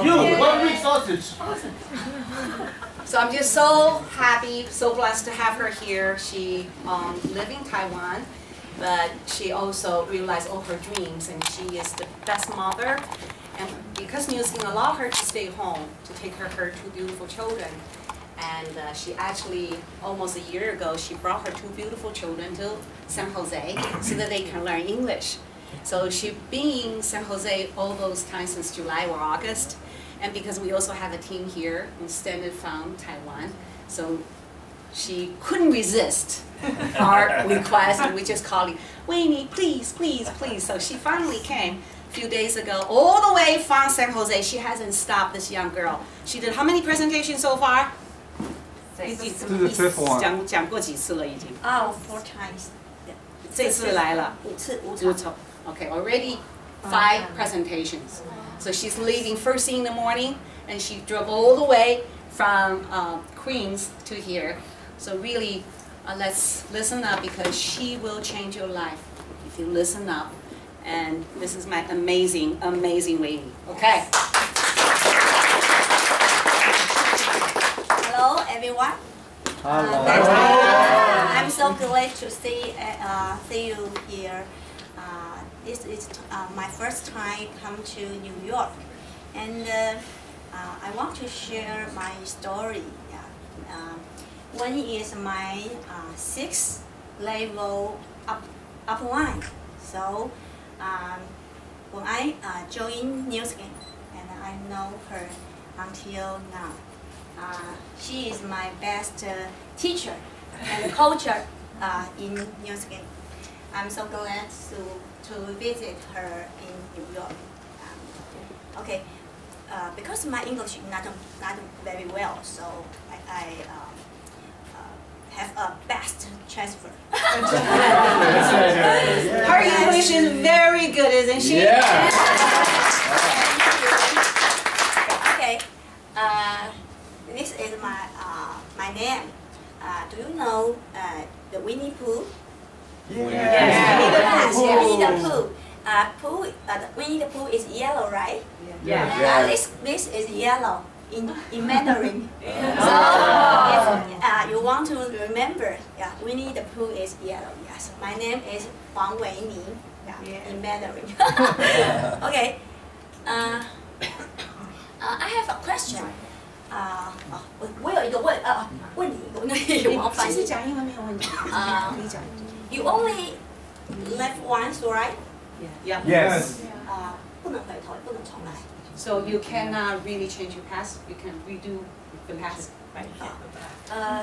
You 1 week sausage. So I'm just so happy, so blessed to have her here. She lives in Taiwan, but she also realized all her dreams, and she is the best mother. And because New Skin allowed her to stay home to take care of her 2 beautiful children, and she actually, almost a year ago, she brought her 2 beautiful children to San Jose so that they can learn English. So she's been in San Jose all those times since July or August. And because we also have a team here, extended from Taiwan, so she couldn't resist our request, and we just called her, Winnie, please, please, please. So she finally came a few days ago, all the way from San Jose. She hasn't stopped, this young girl. She did how many presentations so far? 这是 fifth one. 讲过几次了已经？ Oh, 4 times. 这次来了5次。Okay, already 5 presentations. So she's leaving first thing in the morning, and she drove all the way from Queens to here. So really, let's listen up, because she will change your life if you listen up. And this is my amazing, amazing Winnie. Okay. Hello, everyone. Hello. I'm so glad to see you here. This is my first time come to New York, and I want to share my story. One is my 6th level upline. So when I joined New Skin, and I know her until now, she is my best teacher and coacher in New Skin. I'm so glad to visit her in New York. Okay, because my English is not very well, so I have a best transfer. Her English is very good, isn't she? Yeah. Okay, this is my name. Do you know the Winnie Pooh? Yes. Winnie the Pooh. Winnie the Pooh is yellow, right? Yeah. This is yellow in Mandarin. So if you want to remember, Winnie the Pooh is yellow. Yes. My name is Huang Weini. In Mandarin. Okay. I have a question. 我有一个问你一个问题，我翻译。其实讲英文没有问题，可以讲。You only left once, right? Yeah. Yes. 不能回头，不能重来。 So you cannot really change your past. You can redo the past. Right.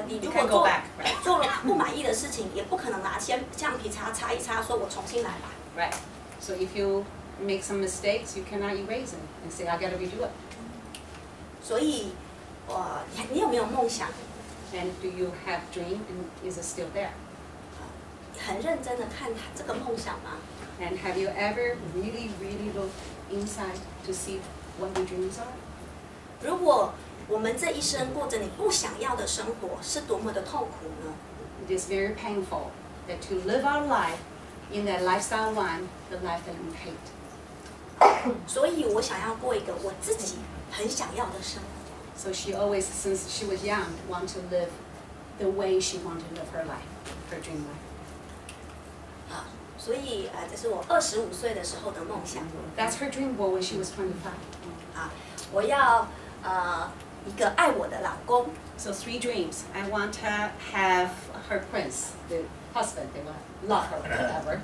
你 You 如 can 果 go back. Right. 做了不满意的事情，也不可能拿橡皮擦一擦，说我重新来吧。 Right. So if you make some mistakes, you cannot erase them and say I got to redo it. 所以，你有没有梦想？ And do you have dream, and is it still there? 很认真的看这个梦想吗？ And have you ever really, really looked inside to see what your dreams are? 如果我们这一生过着你不想要的生活，是多么的痛苦呢？ It is very painful that to live our life in that lifestyle one, the life that you hate. 所以我想要过一个我自己很想要的生活。 So she always, since she was young, want to live the way she wanted to live her life, her dream life. 所以这是我25岁的时候的梦想。 That's her dream goal when she was 25. 我要一个爱我的老公。 So 3 dreams. I want to have her prince, the husband, they will love her, whatever.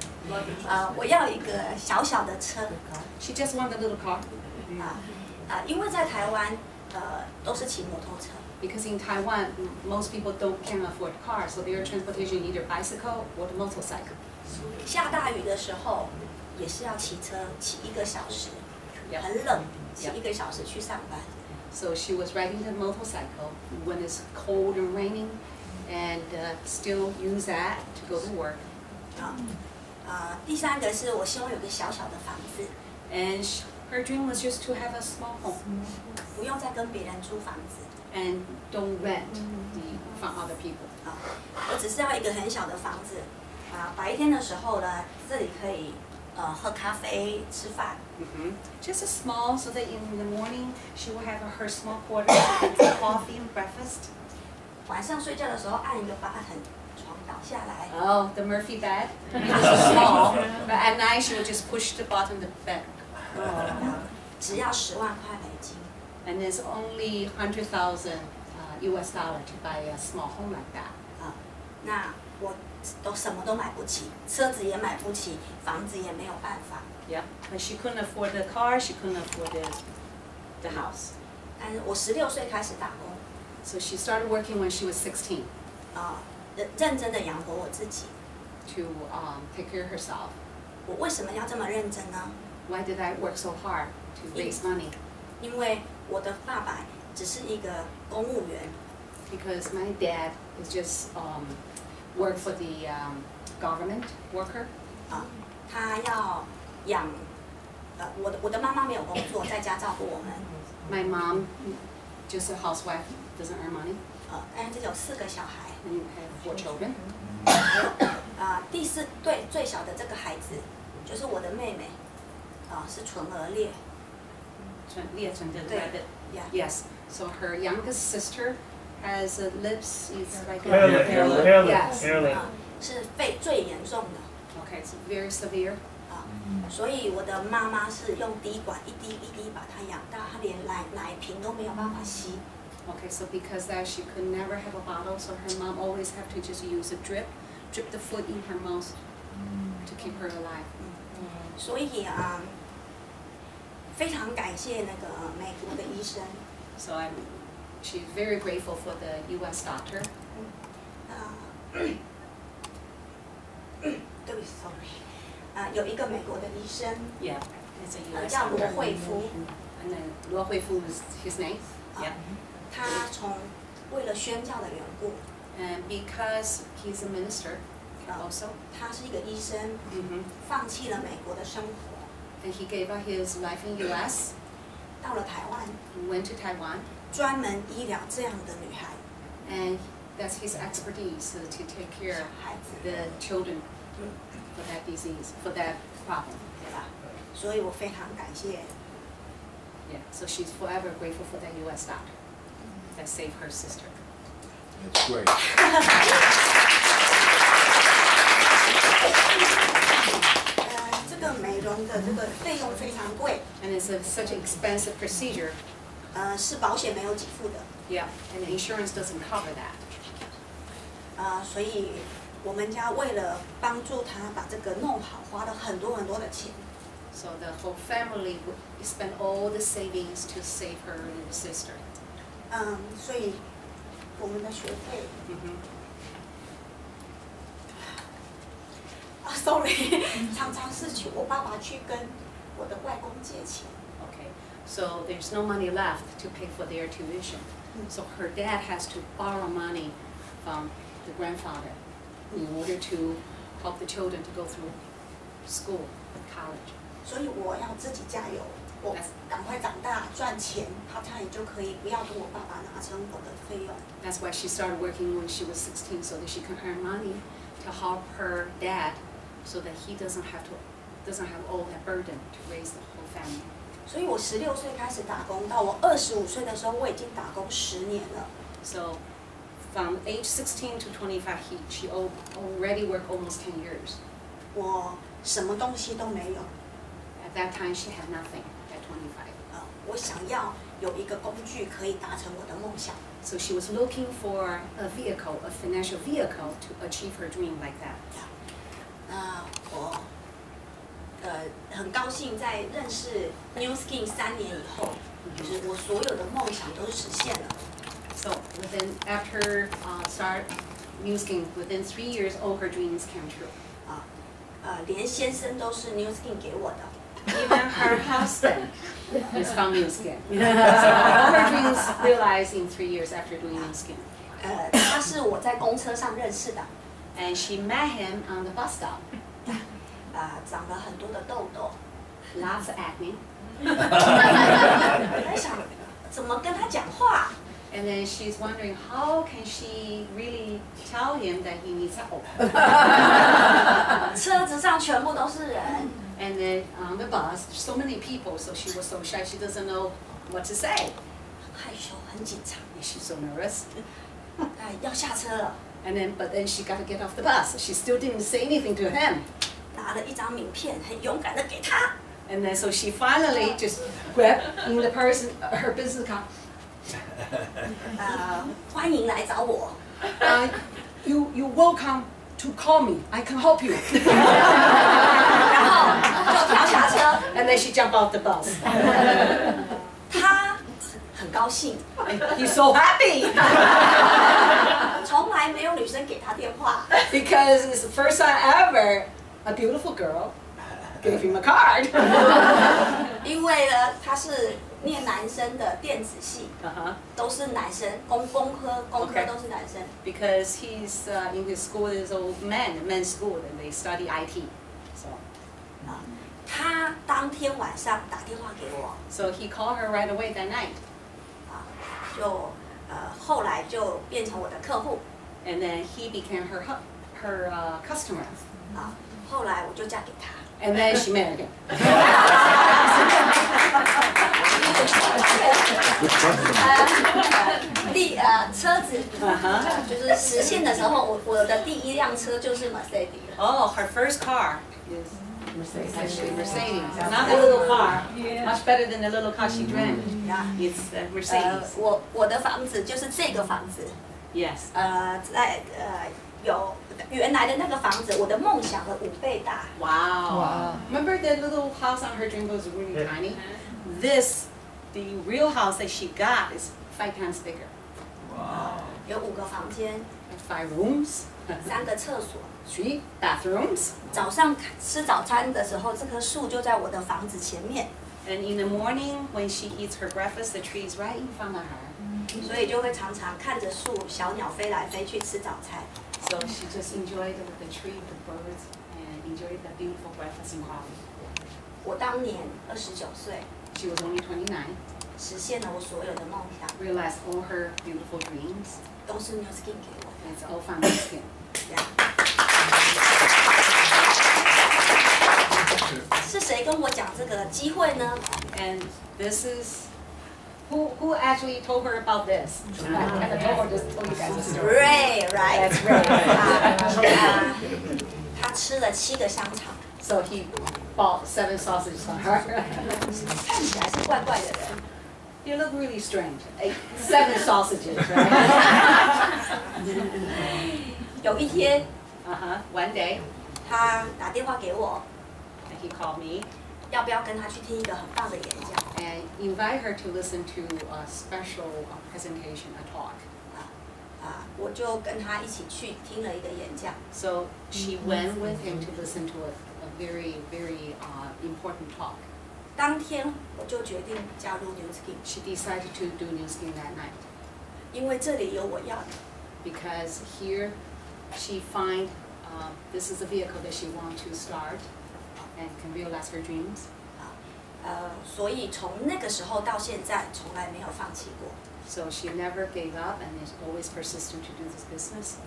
我要一个小小的车。 She just want a little car. 因为在台湾都是骑摩托车。 Because in Taiwan, most people can't afford cars, so their transportation either bicycle or the motorcycle. 下大雨的时候也是要骑车，骑1个小时，很冷，骑1个小时去上班。 So she was riding the motorcycle when it's cold and raining, and still use that to go to work. 第3个是我希望有个小小的房子。 And her dream was just to have a small home. 不用再跟别人租房子。 And don't rent from other people. 我只是要一个很小的房子。白天的时候呢，这里可以喝咖啡、吃饭。Just a small, so that in the morning she will have her small quarters, coffee and breakfast. 晚上睡觉的时候按一个八痕，床倒下来。Oh, the Murphy bed. It's small, but at night she will just push the bottom of the bed. 只要10万块美金。And there's only 100,000 US dollar to buy a small home like that. 那我都什么都买不起，车子也买不起，房子也没有办法。Yeah, but she couldn't afford the car, she couldn't afford the house. 但是我16岁开始打工。So she started working when she was 16. 认真的养活我自己。To take care of herself. 我为什么要这么认真呢 Why did I work so hard to raise money? 因为我的爸爸只是一个公务员。Because my dad is just work for the government worker. 他要养，我的妈妈没有工作，在家照顾我们。My mom, just a housewife, doesn't earn money. 但是有4个小孩。And you have 4 children. 最小的这个孩子，就是我的妹妹，是唇腭裂。对 Yes. So her youngest sister has lips is like hairless. 是肺最严重的。Okay, it's very severe. 所以我的妈妈是用滴管一滴一滴把她养大，她连奶瓶都没有办法吸。Okay, so because that she could never have a bottle, so her mom always have to just use a drip the food in her mouth to keep her alive. 所以非常感谢那个美国的医生。So she's very grateful for the U.S. doctor. 对不起 ，sorry。有一个美国的医生。Yeah, it's a U.S. 叫罗惠夫。And then 罗惠夫 is his name. Yeah. 他为了宣教的缘故。And because he's a minister, also. 他是一个医生，放弃了美国的生活。And he gave up his life in U.S. 到了台湾。Went to Taiwan. 专门医疗这样的女孩。And that's his expertise to take care of the children for that disease, for that problem. 对吧？所以我非常感谢。Yeah. So she's forever grateful for that U.S. doctor that saved her sister. That's great. 这个美容的这个费用非常贵。And it's such an expensive procedure. 是保险没有给付的。Yeah, and the insurance doesn't cover that. 所以我们家为了帮助她把这个弄好，花了很多的钱。So the whole family spent all the savings to save her sister. 所以我们的学费。sorry， 常常是我爸爸去跟我的外公借钱。Okay, so there's no money left to pay for their tuition. So her dad has to borrow money from the grandfather in order to help the children to go through school, college. 所以我要自己加油，我赶快长大赚钱，他才就可以不要跟我爸爸拿生活的费用。That's why she started working when she was 16, so that she can earn money to help her dad, so that he doesn't have all that burden to raise the whole family. 所以我16岁开始打工，到我25岁的时候，我已经打工10年了。So, from age 16 to 25, she already worked almost 10 years. 我什么东西都没有。At that time, she had nothing at 25. 我想要有一个工具可以达成我的梦想。So she was looking for a vehicle, a financial vehicle to achieve her dream like that. 我很高興在認識 New Skin 3年以後，就是我所有的夢想都實現了。So after start New Skin, within 3 years, all her dreams came true. 連先生都是 New Skin 給我的。Even her husband is from New Skin. So all her dreams realized in 3 years after doing New Skin. 他是我在公車上認識的。And she met him on the bus stop. 長了很多的痘痘。Lots of acne. 我在想，怎麼跟他講話？ And then she's wondering, how can she really tell him that he needs help? 車子上全部都是人。And then on the bus, so many people, so she was so shy, she doesn't know what to say. 害羞，很紧张。 She's so nervous. 哎，要下车了， But then she got to get off the bus. She still didn't say anything to him. 拿了一张名片，很勇敢的给他。 And then so she finally just grabbed in the person her business card. 欢迎来找我。You welcome to call me. I can help you. 然后就跳下车， And then she jumped off the bus. 他很高兴， He's so happy 从来没有女生给他电话。 because it's the first time ever a beautiful girl gave him a card. 因为呢，他是念男生的电子系， 都是男生，工科都是男生。 Because he's in his school is all men's school, and they study IT. So. 他当天晚上打电话给我， So he called her right away that night. 就后来就变成我的客户。 And then he became her customer. 后来我就嫁给他。 And then she married him. 车子就是实现的时候，我的第一辆车就是 Mercedes 了。 Oh, her first car is actually Mercedes. Not a little car. Much better than the little car she dreamed. It's Mercedes. 我的房子就是这个房子。 Yes. 在有原来的那个房子，我的梦想的5倍大。 Wow. Remember the little house on her dream was really tiny? The real house that she got is 5 times bigger. 有5个房间， 5 rooms, 3个厕所。 3 bathrooms. 早上吃早餐的时候，这棵树就在我的房子前面， And in the morning, when she eats her breakfast, the tree is right in front of her. 所以就会常常看着树，小鸟飞来飞去吃早餐。 So she just enjoyed the tree, the birds, and enjoyed the beautiful breakfast and coffee. 我当年29岁， She was only 29, 实现了我所有的梦想， realized all her beautiful dreams. 都是 New Skin 给我 It's all found in skin. 是谁跟我讲这个机会呢？ And this is who actually told her about this? I haven't told her this, told you guys this story. Ray，right？ That's right. 他吃了7个香肠， So he bought 7 sausages on her. 看起来是怪怪的人。 You look really strange. 7 sausages, right? 有一天， One day, 他打电话给我， he called me 要不要跟他去听一个很棒的演讲？ and invite her to listen to a special presentation, a talk. 我就跟他一起去听了一个演讲。 So she went with him to listen to a very, very important talk. 当天我就决定加入 New Skin， She decided to do New Skin that night 因为这里有我要的。 because here she find this is a vehicle that she wants to start and can realize her dreams. 所以从那个时候到现在，从来没有放弃过。 So she never gave up and is always persistent to do this business.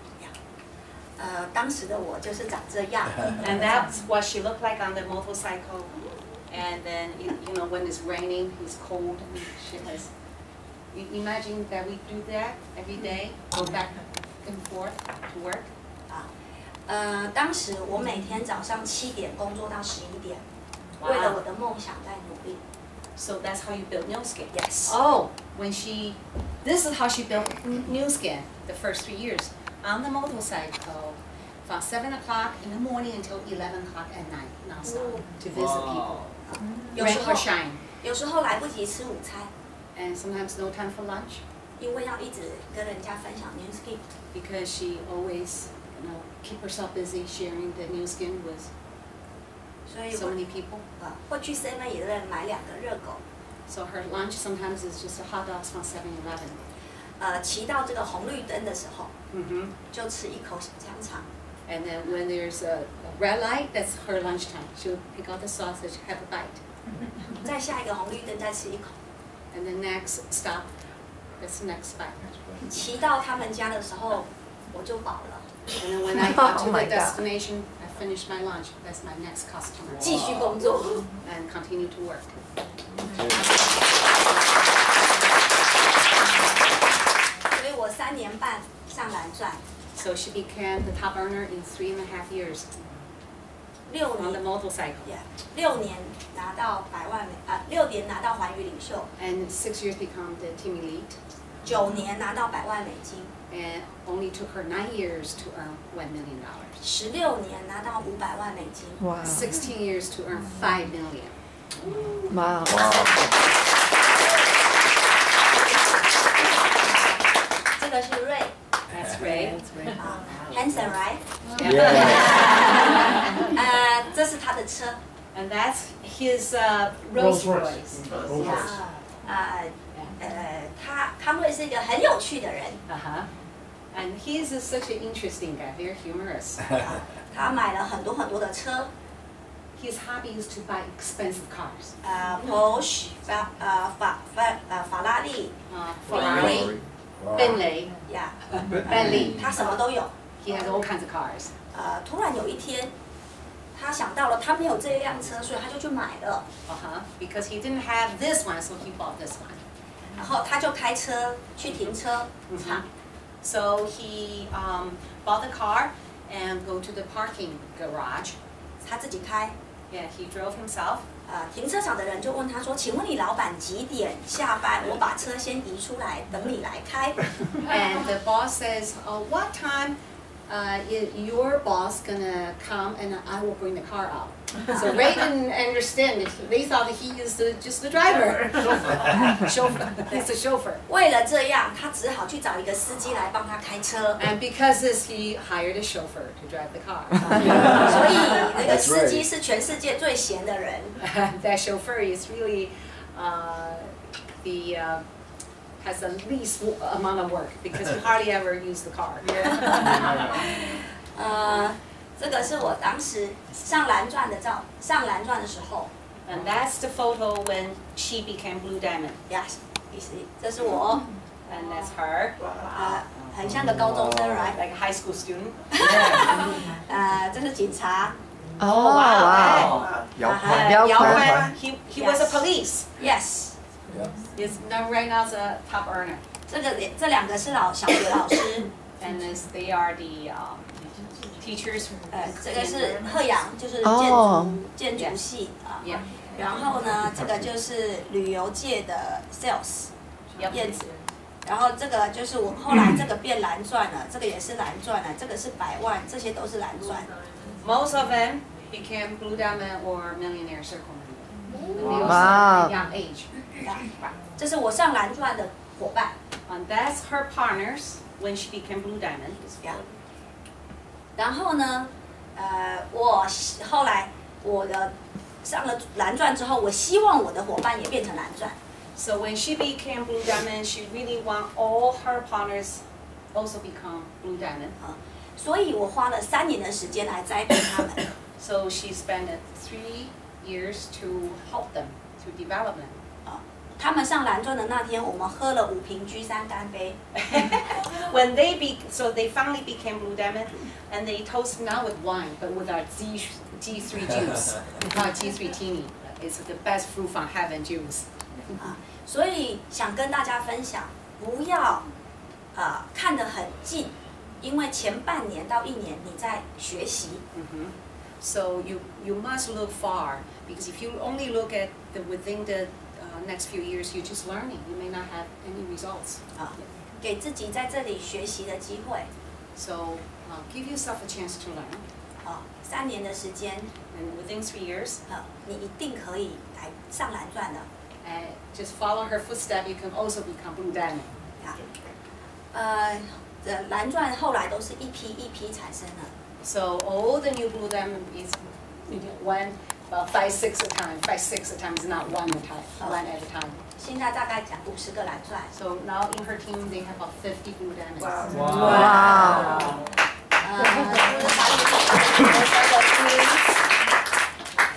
当时的我就是长这样。 And that's what she looked like on the motorcycle. And then, you know, when it's raining, it's cold, and she has. Imagine that we do that every day, go back and forth to work. 当时我每天早上7点工作到11点，为了我的梦想在努力。 So that's how you build New Skin. Yes. Oh, this is how she built New Skin the first 3 years on the motorcycle, from 7 o'clock in the morning until 11 o'clock at night, nonstop, to visit people. 有时 Rain 候 or shine. 有时候来不及吃午餐， And sometimes no time for lunch 因为要一直跟人家分享 New Skin。 because she always, you know, keep herself busy sharing the New Skin with 所以 so many people. 会去 7-Eleven 买2个热狗， So her lunch sometimes is just a hot dogs from 7-Eleven. 骑到这个红绿灯的时候， Mm-hmm. 就吃1口小香肠。 And then when there's a red light, that's her lunchtime. She'll pick out the sausage, have a bite. 再下一个红绿灯再吃1口。 And the next stop, that's the next bite. 骑到他们家的时候，我就饱了。 And then when I got to Oh my the God. destination, I finish my lunch. That's my next customer. 继续工作。 And continue to work. 所以我3年半上蓝钻。 So she became the top earner in 3.5 years 6 on the 年 motorcycle. ，6年拿到6年拿到环宇领袖， And 6 years become the team elite. 9年拿到100万美金， And only took her 9 years to earn $1 million. 16年拿到500万美金。 Wow. 16 years to earn $5 million. Wow. 这个是瑞 That's Ray. 啊，handsome right？ 这是他的车 And that's his Rolls Royce. 康瑞是一个很有趣的人， And he is such an interesting guy, very humorous. 他买了很多的车， His hobby is to buy expensive cars. Porsche 法拉利 Ferrari, Bentley, 呀， Bentley. 他什么都有。 He has all kinds of cars. 突然有一天，他想到了他没有这一辆车，所以他就去买了。 Because he didn't have this one, so he bought this one. 然后他就开车去停车场， So he bought the car and go to the parking garage. 他自己开。 Yeah, he drove himself. 停车场的人就问他说：“请问你老板几点下班？我把车先移出来，等你来开。” And the boss says, what time your boss gonna come and I will bring the car out? So Ray didn't understand. They thought that he is just the driver. Chauffeur. He's the chauffeur. 为了这样，他只好去找一个司机来帮他开车。 And because this, he hired a chauffeur to drive the car. 所以那个司机是全世界最闲的人。 That chauffeur is really has the least amount of work because he hardly ever use the car. 这个是我当时上蓝钻的时候。 And that's the photo when she became Blue Diamond. Yes，这是我。 And that's her. 很像个高中生 ，right？ Like a high school student. 这是警察。 Oh, wow. 姚宽 he was a police. Yes。 He's now right now is a top earner. 这两个是小学老师。 And they are the teachers. 这个是贺阳，就是建筑系啊。 Yeah. 然后呢，这个就是旅游界的 sales 燕子。然后这个就是我后来这个变蓝钻了，这个也是蓝钻了，这个是100万，这些都是蓝钻。 Most of them became Blue Diamond or Millionaire Circle member. Wow. Young age. 这是我上蓝钻的伙伴。 And that's her partners when she became Blue Diamond. 然后呢，我后来我的上了蓝钻之后，我希望我的伙伴也变成蓝钻。 So when she became Blue Diamond, she really want all her partners also become Blue Diamond. 所以我花了3年的时间来栽培他们。So she spent 3 years to help them, to develop them. 他们上蓝钻的那天，我们喝了5瓶居山干杯。When so they finally became Blue Diamond, and they toasted not with wine, but with our G3 juice. We call it G3 Teeny. It's the best fruit from heaven juice. 所以想跟大家分享，不要看得很近，因为前半年到1年你在学习。So you must look far, because if you only look at within the next few years, you're just learning. You may not have any results. 给自己在这里学习的机会。 So give yourself a chance to learn. 3年的时间， And within 3 years, 你一定可以来上蓝钻的。 just follow her footsteps. You can also become Blue Diamond. 蓝钻后来都是一批一批产生的。 So all the new Blue Diamond is about 5, 6 at a time. 5, 6 at a time is not one at a time. 现在大概讲50个蓝钻。 So now in her team they have about 50 Blue Diamonds. Wow.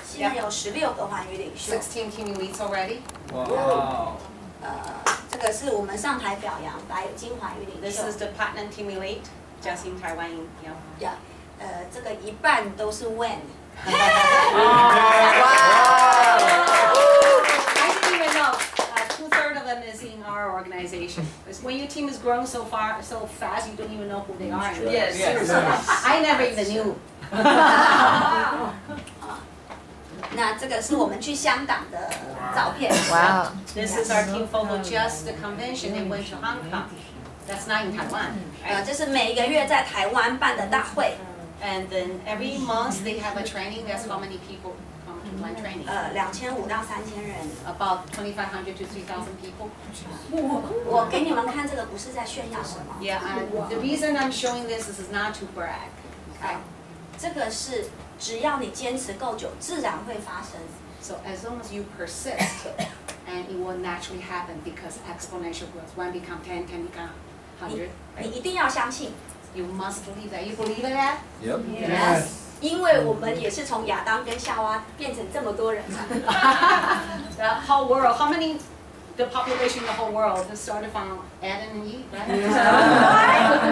现在有16个环宇领袖。 16 team elites already. Wow. 这个是我们上台表扬白金环宇领 This 袖。 is the platinum team elite, just in Taiwan. 这个一半都是 when。 I didn't even know. 2/3 of them is in our organization. Because when your team is growing so fast, you don't even know who they are. Yes. I never even knew. 那这个是我们去香港的照片。哇 This is our team photo just the convention. They went to Hong Kong. That's not in Taiwan. 这是每一个月在台湾办的大会。 And then every month they have a training. That's how many people come to one training. 2500到3000人。 About 2,500 to 3,000 people. 我给你们看这个不是在炫耀什么。 Yeah. The reason I'm showing this is not to brag. Okay. 这个是只要你坚持够久，自然会发生。 So as long as you persist, and it will naturally happen because exponential growth. 1 become 10, 10 become 100. 你一定要相信。 You must believe that. You believe in that? Yep. Yes. 因为我们也是从亚当跟夏娃变成这么多人。 The whole world. How many? The population in the whole world started from Adam and Eve, right?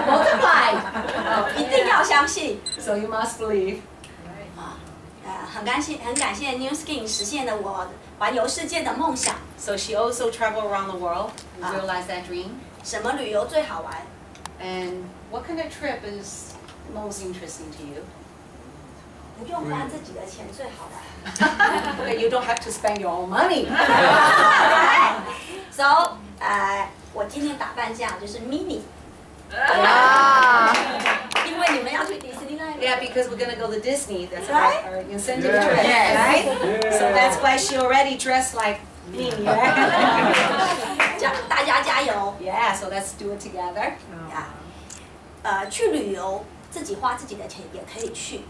Multiply. 一定要相信。 So you must believe. 很感谢 New Skin 实现了我环游世界的梦想。 So she also traveled around the world and realized that dream. 什么旅游最好玩？ And what kind of trip is most interesting to you? 不用花自己的钱最好玩。 Okay, you don't have to spend your own money. So 我今天打扮这样就是 mini。 因为你们要去迪士尼乐园。 Yeah, because we're gonna go to Disney. That's Right? our incentive trip, right? So that's why she already dressed like me, right? 大家加油！ Yeah, so let's do it together. 去旅游自己花自己的钱也可以去，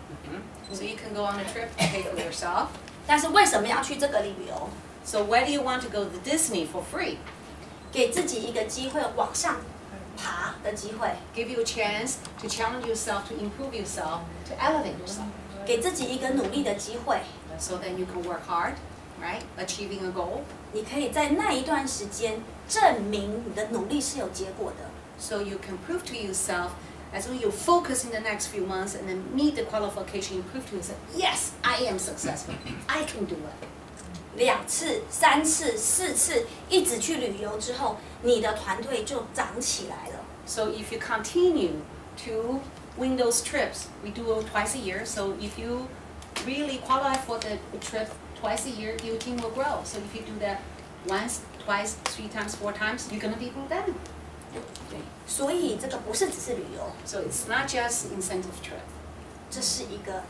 So you can go on a trip to pay for yourself. 但是为什么要去这个旅游？ So why do you want to go to Disney for free? 给自己一个机会往上爬的机会， Give you a chance to challenge yourself, to improve yourself, to elevate yourself. 给自己一个努力的机会。 So then you can work hard, right? Achieving a goal. 你可以在那一段时间证明你的努力是有结果的。 So you can prove to yourself, as when you focus in the next few months and then meet the qualification, you prove to yourself, yes, I am successful. I can do it. 2次、3次、4次，一直去旅游之后，你的团队就长起来了。 So if you continue to win those trips, we do it twice a year. So if you really qualify for the trip twice a year, your team will grow. So if you do that once, twice, 3 times, 4 times, you're gonna be them. 所以这个不是只是旅游， So it's not just incentive trip. 这是一个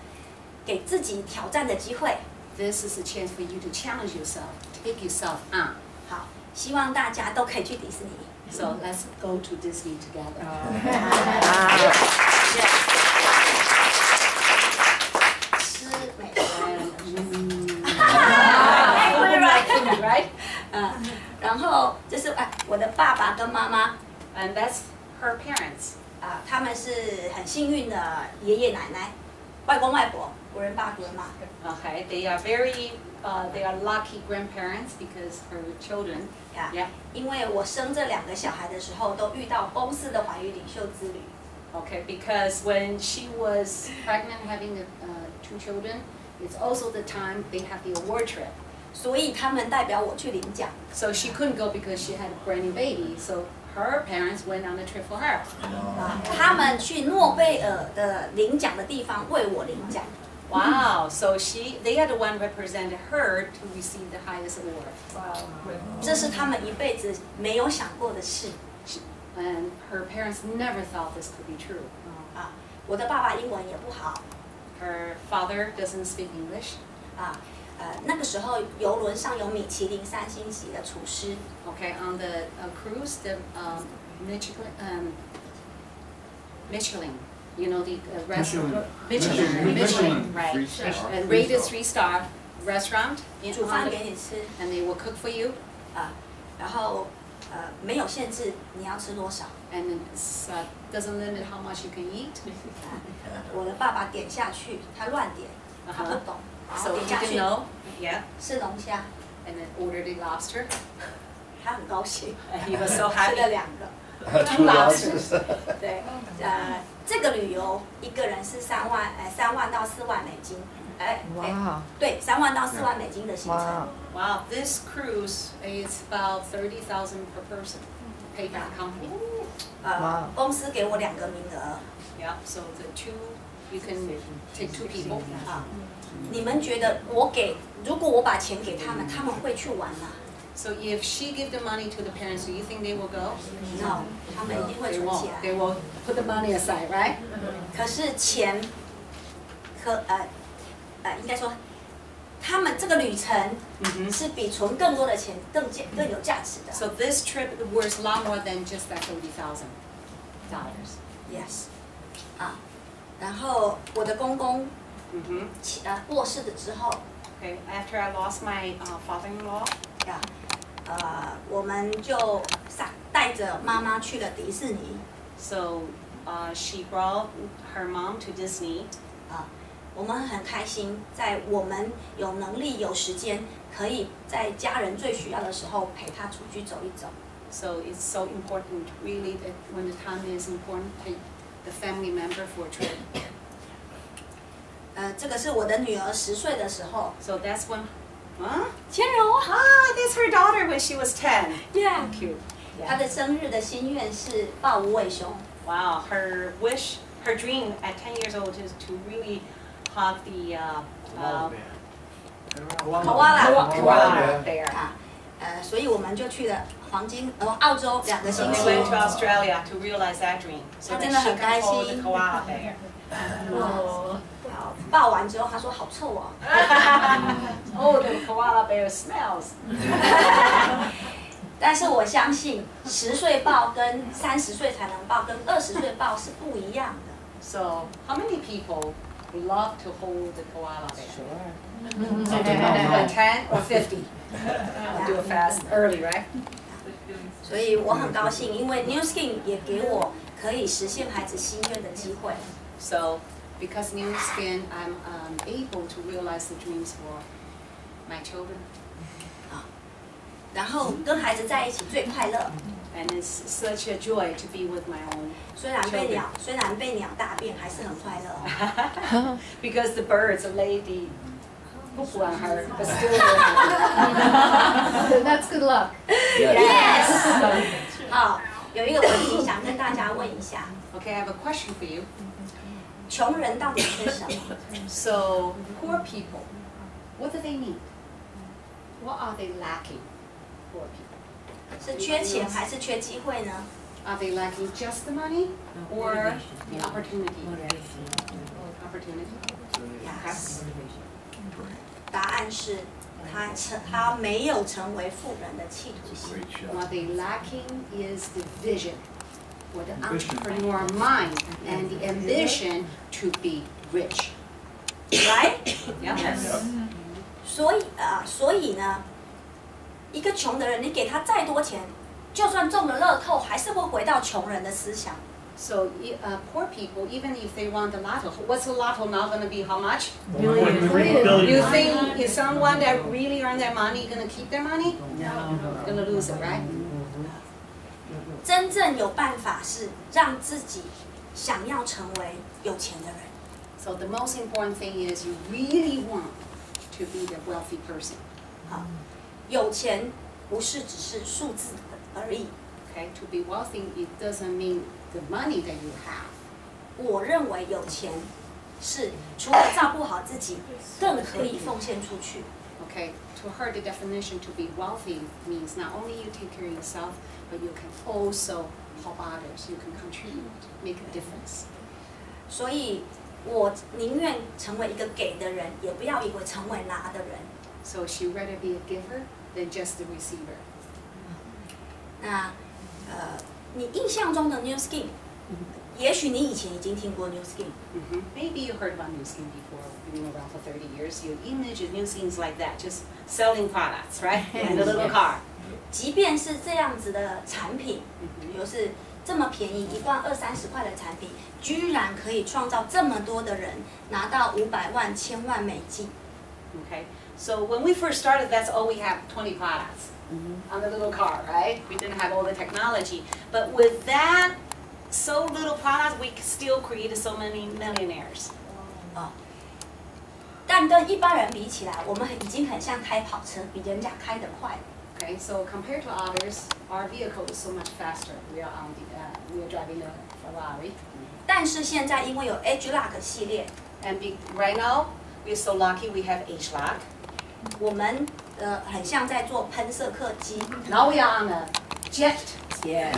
给自己挑战的机会。 This is a chance for you to challenge yourself, take yourself on. 好，希望大家都可以去迪士尼。 So let's go to Disney together. 吃美食。 Right? 然后这是我的爸爸跟妈妈 And that's her parents. 他们是很幸运的爷爷奶奶、外公外婆、国人爸国人妈。 Okay, they are they are lucky grandparents because her children. Yeah. 因为我生这2个小孩的时候，都遇到公司的环宇领袖之旅。 Okay, because when she was pregnant, having 2 children, it's also the time they have the award trip. 所以他们代表我去领奖。 So she couldn't go because she had a brand new baby. So her parents went on the trip for her. 他们去诺贝尔的领奖的地方为我领奖。 Wow. So they are the one represented her to receive the highest award. Wow. 这是他们一辈子没有想过的事。 And her parents never thought this could be true. 我的爸爸英文也不好。 Her father doesn't speak English. 那个时候游轮上有米其林3星级的厨师。 Okay, on the cruise, the Michelin, you know the restaurant. Michelin, right? And rated 3-star restaurant in 煮饭给你吃。 and they will cook for you. 然后没有限制你要吃多少。 And it doesn't limit how much you can eat. 我的爸爸点下去，他乱点，他不懂。 So 点 he 下 didn't 去 know. Yeah. 是龙虾， And then ordered a lobster. 他很高兴， He was so 吃 happy. 了2个。Two lobsters. 对，这个旅游一个人是3万到4万美金，哇，对，3万到4万美金的行程。Wow, this cruise is about 30,000 per person, paid by the company. 公司给我2个名额。Yeah, so the two, you can take 2 people. 你们觉得如果我把钱给他们，他们会去玩吗 So if she give the money to the parents, do you think they will go? ？No，他们一定会 They 存起 won't. 来。 They will put the money aside, right? 可是钱，应该说，他们这个旅程是比存更多的钱更有价值的。 So this trip worth a lot more than just that $30,000. Yes，然后我的公公 Mm-hmm. 过世的之后， Okay. After I lost my father-in-law, 我们就带着妈妈去了迪士尼。 so she brought her mom to Disney. 我们很开心，在我们有能力、有时间，可以在家人最需要的时候陪她出去走一走。 So it's so important, really, that when the time is important, take the family member for a trip. 这个是我的女儿10岁的时候， So that's when, huh? 千柔啊 That's her daughter when she was 10. ，Yeah， Cute. 她的生日的心愿是抱无尾熊。 Wow, her wish, her dream at 10 years old is to really hug the koala bear. 所以我们就去了澳洲2个星 We 期。 went to Australia to realize that dream. So that she can hold the koala bear. 抱完之后，她说好臭哦。 Oh, the koala bear smells. 但是我相信10岁抱跟30岁才能抱跟20岁抱是不一样的。 So how many people love to hold the koala bear? Sure. So do you 10 or 50? Do it fast, early, right? 所以我很高兴，因为 New Skin 也给我可以实现孩子心愿的机会。 So because New Skin, I'm able to realize the dreams for my children. 然后跟孩子在一起最快乐。 And it's such a joy to be with my own 虽然被鸟大便，还是很快乐。 because the birds, the lady, poop on her, but still. That's good luck. Yes。好，有一个问题想跟大家问一下， Okay, I have a question for you. 穷人到底缺什么？ So poor people, what do they need? What are they lacking? Poor people. 是缺钱还是缺机会呢？ Are they lacking just the money or the opportunity? Opportunity. Yes。答案是他没有成为富人的企图心。 What they lacking is the vision, or the entrepreneur mind, and the ambition to be rich. Right？ Yes. 所以呢，一个穷的人，你给他再多钱，就算中了乐透，还是会回到穷人的思想。 So poor people, even if they won the lotto, what's the lotto now going to be? How much? Billion. You think is someone that really earned their money going to keep their money? Going to lose it, right? 真正有办法是让自己想要成为有钱的人。 So the most important thing is you really want to be the wealthy person. 好，有钱不是只是数字而已。 Okay, to be wealthy, it doesn't mean the money that you have. 我认为有钱是除了照顾好自己，更可以奉献出去。 Okay, to her, the definition to be wealthy means not only you take care of yourself, but you can also help others. You can contribute, make a difference. 所以，我宁愿成为一个给的人，也不要以为成为拿的人。 So she rather be a giver than just the receiver. 那你印象中的 New Skin，也许你以前已经听过 New Skin， Maybe you heard about New Skin before. You've been around for 30 years. Your image of New Skin is like that, just selling products, right? And a little car. 即便是这样子的产品，就是这么便宜，1罐20-30块的产品，居然可以创造这么多的人拿到500万、1000万美金。 Okay. So when we first started, that's all we have, 20 products. on the little car, right? We didn't have all the technology. But with that so little product, we still created so many millionaires. 但跟一般人比起来，我们已经很像开跑车，比人家开得快。Okay, so compared to others, our vehicle is so much faster. We are driving a Ferrari. 但是现在因为有 H-Lock 系列， And right now, we're so lucky we have H-Lock. 我们很像在做喷射客机。 Now we are on a jet. Yeah.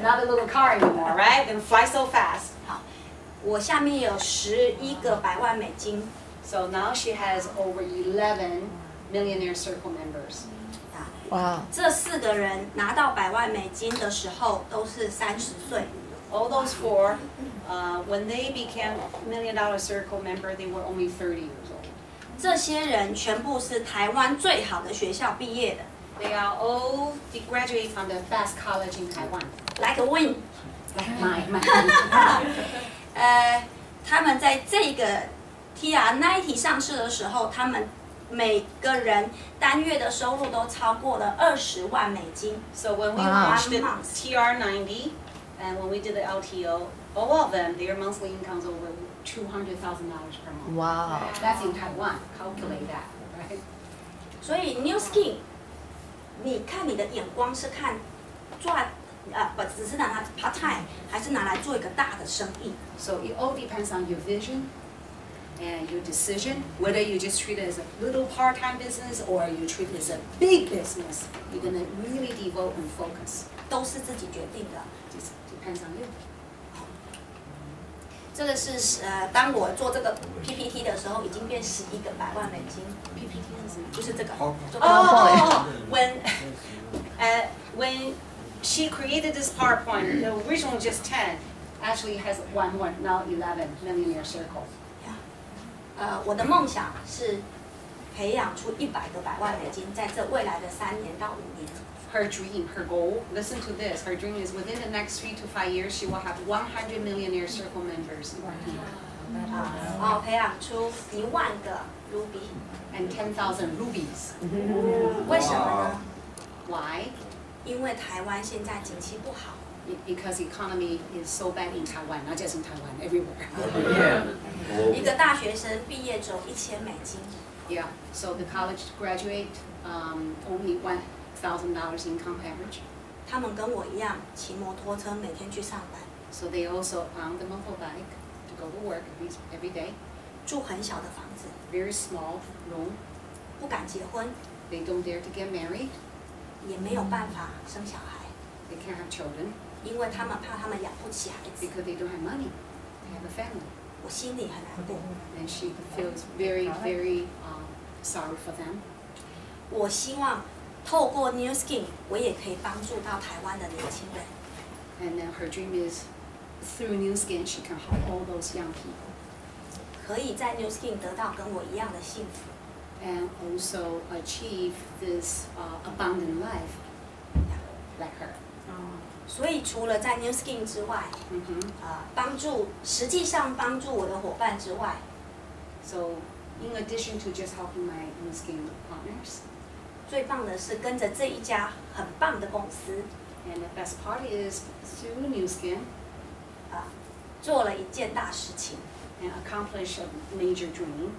Not a little car anymore, right? And fly so fast. 好，我下面有11个100万美金。 So now she has over 11 millionaire circle members. 哇！这4个人拿到100万美金的时候都是30岁。 All those four, when they became $1 million circle member, they were only 30 years old. 这些人全部是台湾最好的学校毕业的。 They are all they graduate from the best college in Taiwan. Like a win. Like mine. 他们在这个 TR90 上市的时候，他们每个人单月的收入都超过了20万美金。 So when we Wow. launched the TR90 and when we did the LTO, all of them, their monthly income is over $200,000 per month. 哇！ That's in Taiwan. Calculate that, right? 所以 New Skin， 你看你的眼光是看赚不只是拿它 part time， 还是拿来做一个大的生意？ So it all depends on your vision and your decision, whether you just treat it as a little part-time business or you treat it as a big business. You're gonna really devote and focus. 都是自己决定的。 Just depends on you. 这个是当我做这个 PPT 的时候，已经变11个100万美金。PPT 是什么？就是这个。When she created this PowerPoint, the original just 10 actually has one more, now 11 millionaire circle. 我的梦想是培养出100个100万美金，在这未来的3年到5年。 Her dream, her goal, listen to this, her dream is within the next 3 to 5 years, she will have 100 millionaire circle members working. 培养出1万个 Ruby。 And 10,000 rubies. 为什么呢？ Why? 因为台湾现在景气不好。 Because economy is so bad in Taiwan, not just in Taiwan, everywhere. 一个大学生毕业只有1000美金。 Yeah, so the college graduate only $1,000 income average. 他们跟我一样骑摩托车每天去上班， So they also own the motorbike to go to work every day. 住很小的房子， Very small room. 不敢结婚， They don't dare to get married. 也没有办法生小孩， They can't have children 因为他们怕他们养不起孩子。 because they don't have money. They have a family. 我心里很难过。 And she feels very, very sorry for them. 我希望透过 New Skin， 我也可以帮助到台湾的年轻人。 And then her dream is through New Skin, she can help all those young people. 可以在 New Skin 得到跟我一样的幸福。 And also achieve this abundant life like her. 所以除了在 New Skin 之外，实际上帮助我的伙伴之外， So in addition to just helping my New Skin partners, 最棒的是跟着这一家很棒的公司， and the best part is through New Skin, 做了一件大事情。 and accomplish a major dream.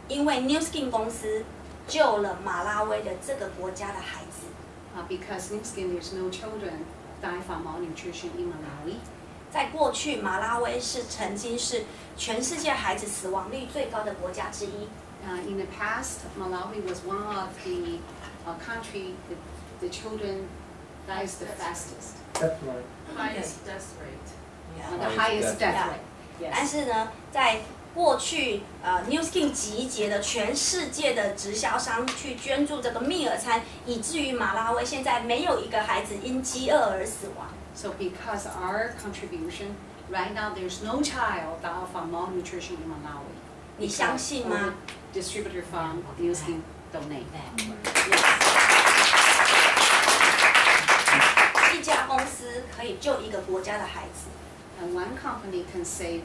因为 New Skin 公司救了马拉维的这个国家的孩子。 Because New Skin, there's no children die from malnutrition in Malawi. 在过去，马拉维曾经是全世界孩子死亡率最高的国家之一。 In the past, Malawi was one of the country that the children dies the fastest. That's right. Highest death rate. The highest death rate. 但 Yes. 是呢，在过去New Skin 集结了全世界的直销商去捐助这个密尔餐，以至于马拉维现在没有一个孩子因饥饿而死亡。 So because our contribution, right now there's no child die from malnutrition in Malawi. 你相信 All 吗？ the distributor from New Skin donate. 一家公司可以救一个国家的孩子， And one company can save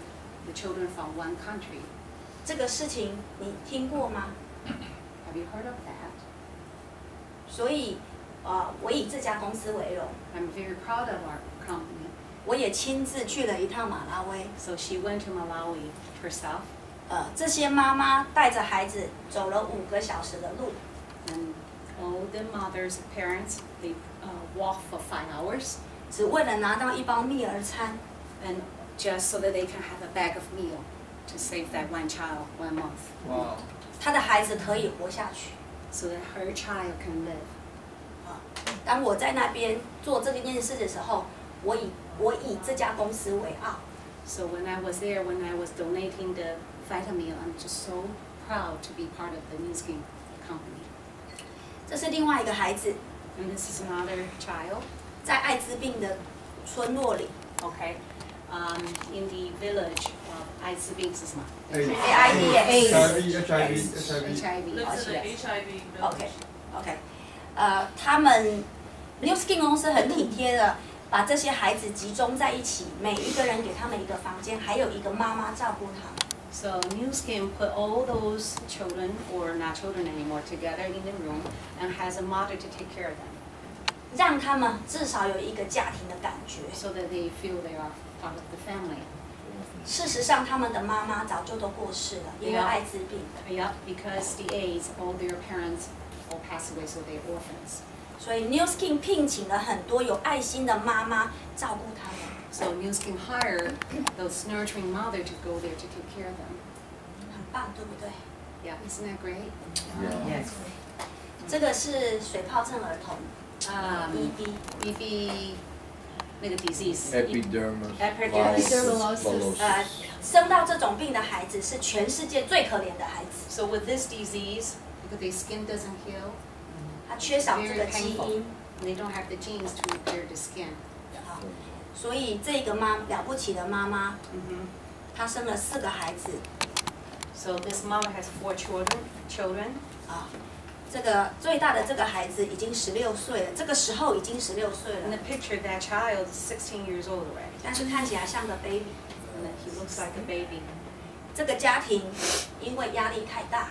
the children from one country. 这个事情你听过吗？ Have you heard of that? 所以我以这家公司为荣。 I'm very proud of our company. 我也亲自去了一趟马拉维。 So she went to Malawi herself. 这些妈妈带着孩子走了5个小时的路。 And all the mothers, parents, they walk for 5 hours. 只为了拿到1包蜜儿餐。 And just so that they can have a bag of meal to save that one child 1 month. Wow. 她的孩子可以活下去。 So that her child can live. 当我在那边做这件事的时候，我以这家公司为傲。 So when I was there, when I was donating the vitamin, I'm just so proud to be part of the New Skin company. 这是另外一个孩子， And this is another child. 在艾滋病的村落里 Okay. In the village of 艾滋病是什么？ ，AIDS。 HIV. Lives in an HIV village. OK， 他们 New Skin 公司很体贴的把这些孩子集中在一起，每一个人给他们一个房间，还有一个妈妈照顾他们。 So New Skin put all those children, or not children anymore, together in the room and has a mother to take care of them. 让他们至少有一个家庭的感觉。 So that they feel they are part of the family. 事实上，他们的妈妈早就都过世了，因为艾滋病。 Yeah, because the AIDS, all their parents all passed away, so they're orphans. 所以 New Skin 聘请了很多有爱心的妈妈照顾他们。 So New Skin hired those nurturing mother to go there to take care of them. 很棒，对不对？ Yeah, isn't that great? Yes. 这个是水疱疹儿童 BB 那个 disease. Epidermis. Epidermis. 生到这种病的孩子是全世界最可怜的孩子， So with this disease, because their skin doesn't heal, 他缺少这个 very 基 painful. 因。 They don't have the genes to repair the skin. 所以这个了不起的妈妈，她生了4个孩子 So this mother has 4 children. 啊。这个最大的这个孩子已经16岁了，这个时候已经16岁 In 了 the，picture, that child is 16 years old already. 但是看起来像个 baby。 And he looks like a baby. 这个家庭因为压力太大，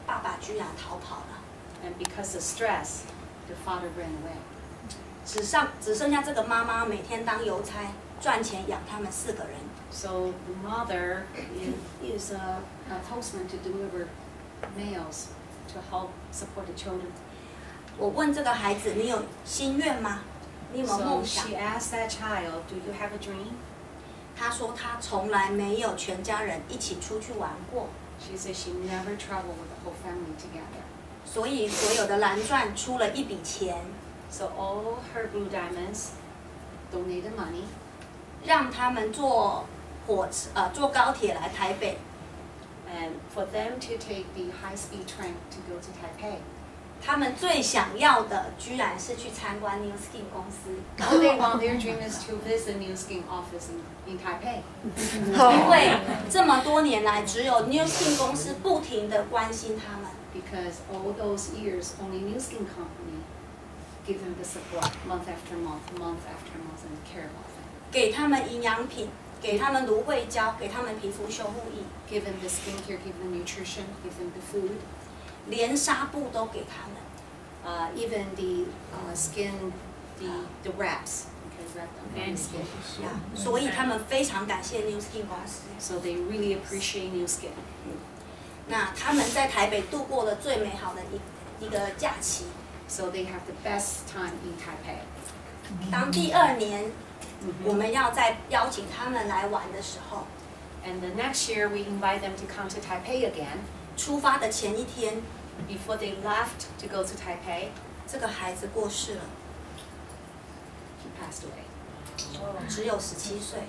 爸爸居然逃跑了， And because of stress, the father ran away. 只剩下这个妈妈每天当邮差赚钱养他们4个人。 So the mother is a postman to deliver mails to help support the children. 我问这个孩子：“你有心愿吗？你有没有 So 梦想 she asked that child, "Do you have a dream?" 他说他从来没有全家人一起出去玩过， She said she never traveled with the whole family together. 所以所有的蓝钻出了一笔钱， So all her blue diamonds donated money 让他们坐高铁来台北。 and for them to take the high-speed train to go to Taipei. 他们最想要的居然是去参观 New Skin 公司， All they want, their dream is to visit New Skin office in Taipei. 因为这么多年来只有 New Skin 公司不停的关心他们。 Because all those years, only New Skin company give them the support month after month, and care about them. 给他们营养品，给他们芦荟胶，给他们皮肤修护液， Give them the skincare, give them nutrition, give them the food. 连纱布都给他们。 Even the skin, the wraps. Okay, wrap them on the skin. 所以他们非常感谢 New Skin 公司。 So they really appreciate New Skin. 那他们在台北度过了最美好的一个假期。 So they have the best time in Taipei. 当第2年我们要再邀请他们来玩的时候， And the next year we invite them to come to Taipei again. 出发的前一天， Before they left to go to Taipei, 这个孩子过世了， he passed away. 只有17岁。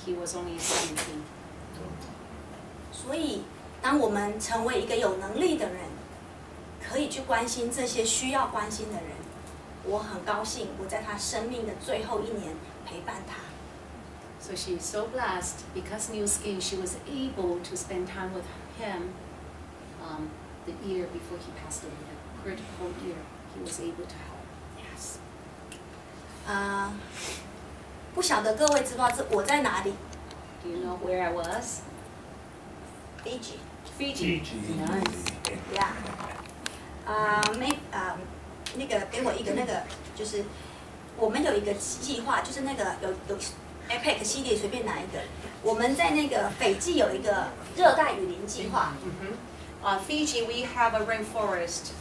He was only 17. 所以，当我们成为一个有能力的人，可以去关心这些需要关心的人，我很高兴，我在他生命的最后1年陪伴他。 So she's so blessed because New Skin, she was able to spend time with him the year before he passed away, the critical year, he was able to help. Yes. 不晓得各位知不知道我在哪里 Do you know where I was? ？Fiji。 Fiji. Nice. Yeah. 那个给我一个那个，就是我们有一个计划，就是那个有 APEC 系列，随便拿一个。我们在那个斐济有一个热带雨林计划。Fiji, we have a rainforest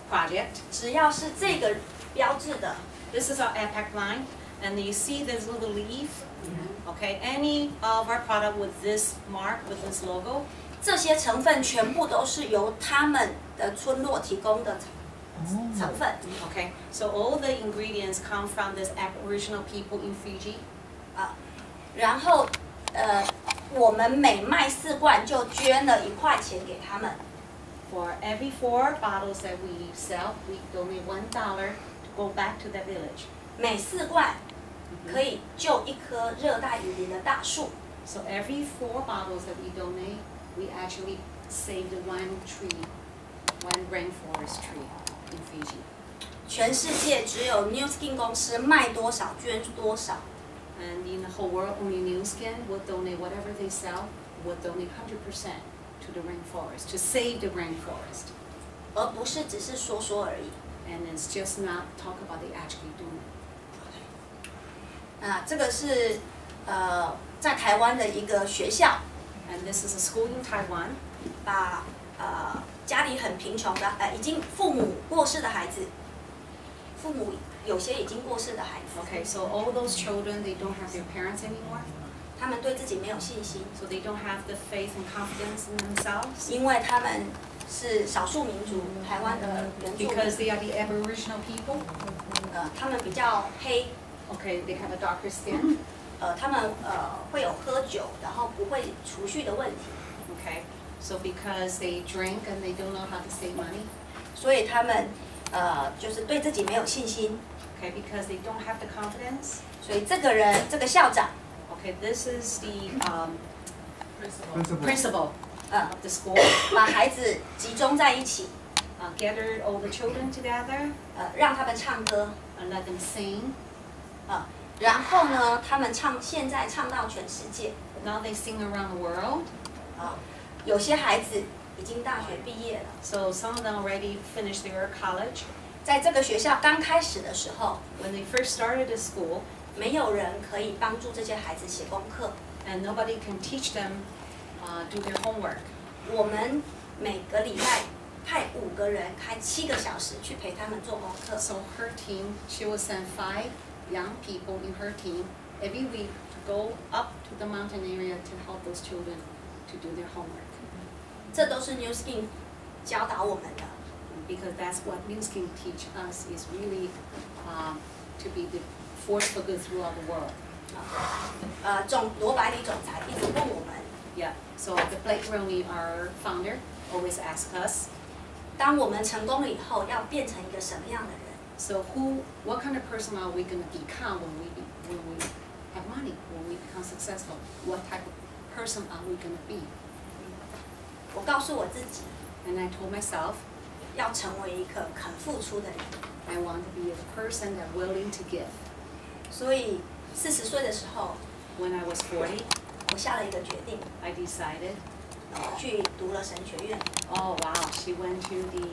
project. 只要是这个标志的 This is our APEC line, and you see this little leaf. Okay, any of our product with this mark, with this logo, 这些成分全部都是由他们的村落提供的成分。okay, so all the ingredients come from this Aboriginal people in Fiji. 然后我们每卖4罐就捐了1块钱给他们。For every 4 bottles that we sell, we donate $1 to go back to the village. 每4罐可以救1棵热带雨林的大树。So every 4 bottles that we donate, we actually saved 1 tree, 1 rainforest tree in Fiji. 全世界只有 New Skin 公司卖多少捐多少。And in the whole world, only New Skin will donate whatever they sell, will donate 100% to the rainforest, to save the rainforest. 而不是只是说说而已。And it's just not talk about they actually do it. 这个是在台湾的一个学校， And this is a school in Taiwan. 把家里很贫穷的已经父母过世的孩子，父母有些已经过世的孩子， Okay, so all those children, they don't have their parents anymore. 他们对自己没有信心， So they don't have the faith and confidence in themselves. 因为他们是少数民族，台湾的原住 Because 民， they are the Aboriginal people. 他们比较黑， Okay, they have a darker skin. 他们会有喝酒，然后不会储蓄的问题， Okay, so because they drink and they don't know how to save money. 所以他们就是对自己没有信心， Okay, because they don't have the confidence. 所以这个校长， Okay, this is the Principal. principal of the school. 把孩子集中在一起， Gathered all the children together 让他们唱歌， and let them sing. 然后呢，他们现在唱到全世界， Now they sing around the world. 有些孩子已经大学毕业了。 So some of them already finished their college. 在这个学校刚开始的时候， When they first started the school, 没有人可以帮助这些孩子写功课。 and nobody can teach them do their homework. 我们每个礼拜派5个人开7个小时去陪他们做功课。 So her team, she will send 5 young people in her team every week to go up to the mountain area to help those children to do their homework. 这都是 New Skin 教导我们的。 Because that's what New Skin teach us is really to be the force for good throughout the world. 罗百里总裁一直问我们， Yeah. So the Blake Roney, our founder, always asks us, 当我们成功了以后，要变成一个什么样的人？ so what kind of person are we going to become when we have money, when we become successful? What type of person are we going to be? 我告诉我自己， And I told myself, 要成为一个肯付出的人。 I want to be a person that willing to give. 所以40岁的时候， When I was 40, 我下了一个决定， I decided, 我去读了神学院。 oh wow, she went to the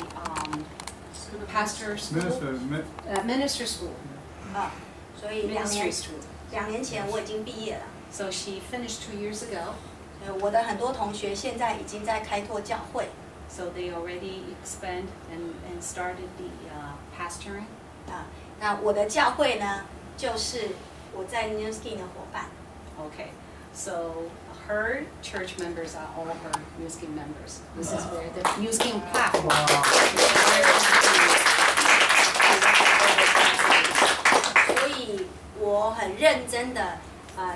pastor school, minister school, 所以ministry school. 2年前我已经毕业了。 So she finished 2 years ago. 我的很多同学现在已经在开拓教会。 So they already expand and started the pastoring. 那我的教会呢，就是我在 New Skin 的伙伴。 Okay, so her church members are all her New Skin members. This is where the New Skin platform. 所以我很认真的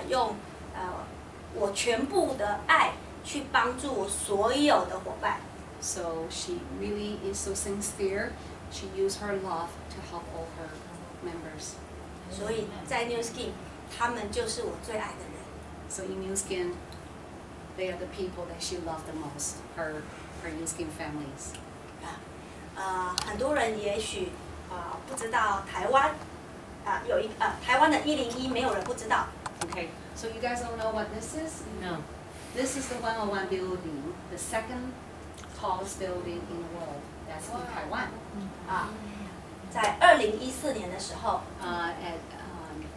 用我全部的爱去帮助我所有的伙伴。 So she really is so sincere. She used her love to help all her members. 所以在 New Skin，他们就是我最爱的人。 So in New Skin, they are the people that she loved the most. Her New Skin families. 很多人也许不知道台湾有一台湾的101，没有人不知道。 Okay, so you guys don't know what this is? No. This is the 101 building, the second tallest building in the world. That's in Taiwan. 在2014年的时候， At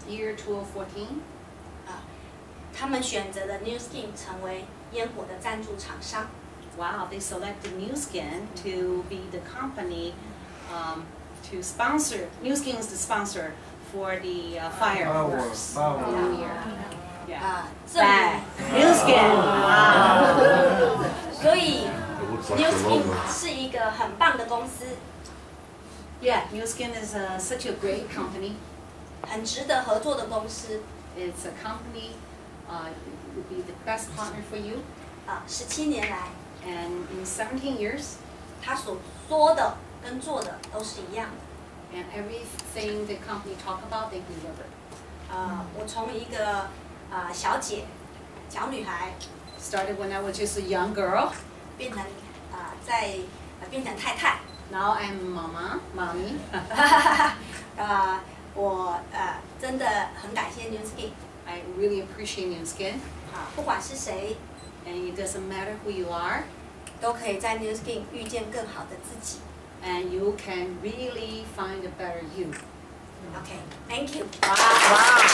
year 2014, 他们选择了 New Skin 成为烟火的赞助厂商。 wow, they selected New Skin to be the company to sponsor. New Skin is the sponsor for the fireworks. New Year. Yeah. 证明 New Skin. Wow. 所以 New Skin 是一个很棒的公司， Yeah, New Skin is such a great company. 很值得合作的公司。 It's a company would be the best partner for you. 17年来， And in 17 years, 他所说的跟做的都是一样的。 and everything the company talk about, they deliver. 我从一个小姐、小女孩， Started when I was just a young girl. 变成变成太太。 Now I'm mommy. 我真的很感谢 New Skin。 I really appreciate New Skin. 不管是谁， And it doesn't matter who you are, 都可以在 New Skin 遇见更好的自己。 and you can really find a better you. OK，Thank you。 Wow.